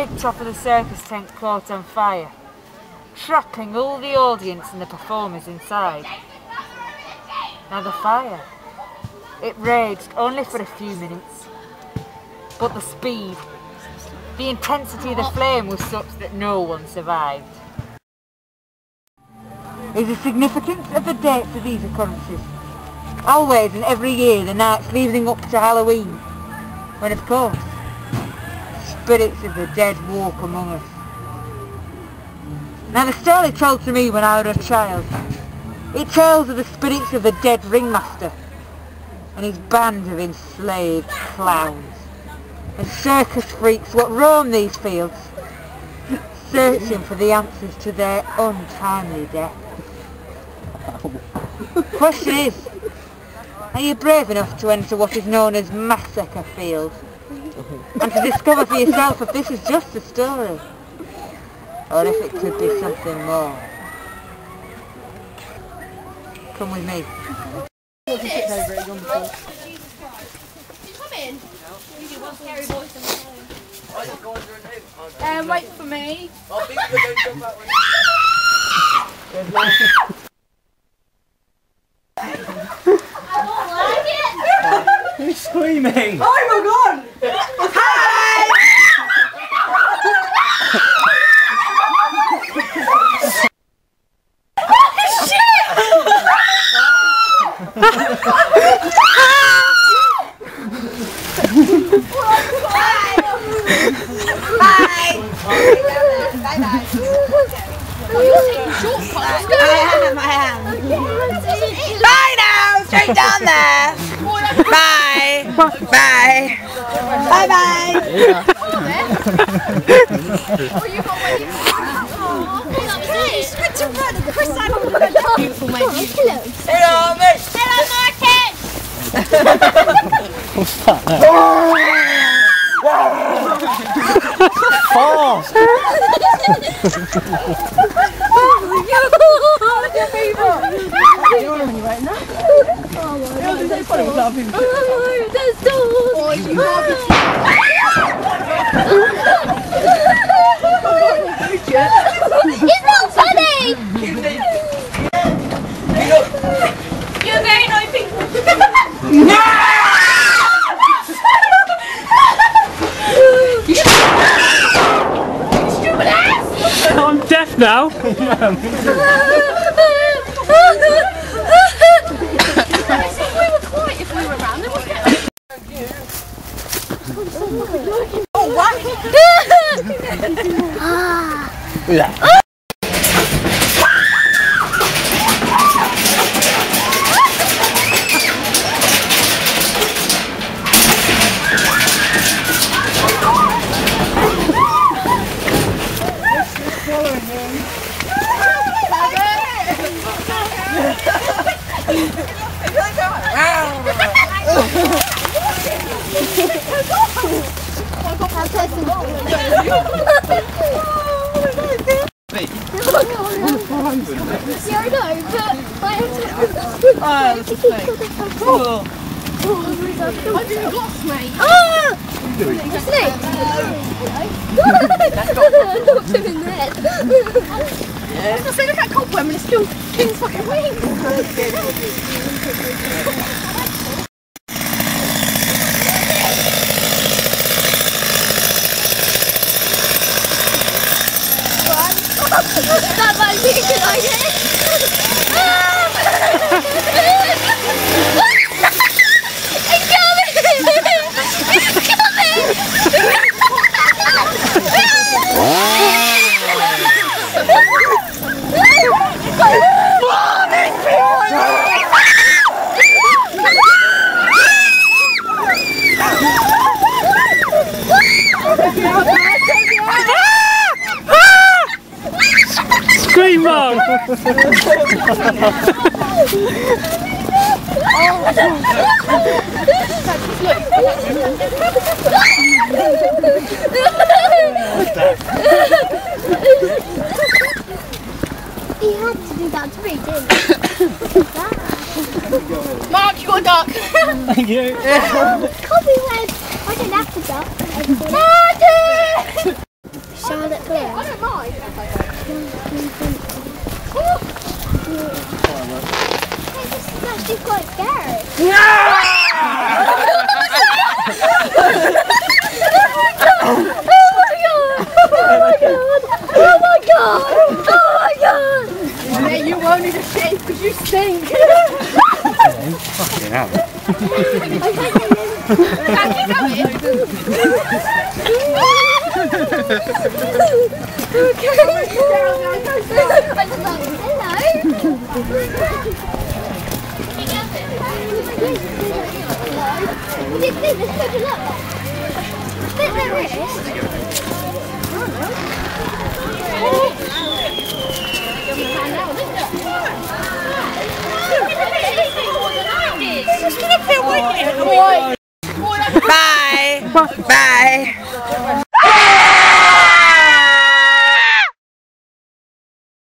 big top of the circus tent caught on fire, trapping all the audience and the performers inside. Now the fire, it raged only for a few minutes, but the speed, the intensity of the flame was such that no one survived. Is the significance of the dates of these occurrences. Always and every year the nights leading up to Halloween, when of course, spirits of the dead walk among us. Now the story told to me when I was a child, it tells of the spirits of the dead ringmaster and his band of enslaved clowns and circus freaks what roam these fields, searching for the answers to their untimely death. Question is, are you brave enough to enter what is known as Massacre Field and to discover for yourself if this is just a story or if it could be something more? Come with me. Wait for me. Who's screaming? Oh my god! Hi! Oh shit! Bye! Bye bye. Oh, you're taking shortcuts. I am. Bye now! Straight down there! Bye! Bye! Bye bye! Oh, you got waiting. Oh, he's good to run. Chris, I'm a beautiful mate. Hello, mate! Hello, Martin! What's that now? Fast! It's not funny! You're very annoying people. Stupid ass! I'm deaf now. Oh, what? Yeah. Yeah, I know, but I have to... Oh, I didn't got snake. Ah! Snake? Knocked him in the head. I was going to say, look at Cobweb and it's killed King's fucking wings. That might be a good idea. It's coming! It's Scream, Mum! He had to do that to me, didn't he? Mark, you got a duck. Thank you. Copy went. I didn't have to duck. Martin! Bye. Bye.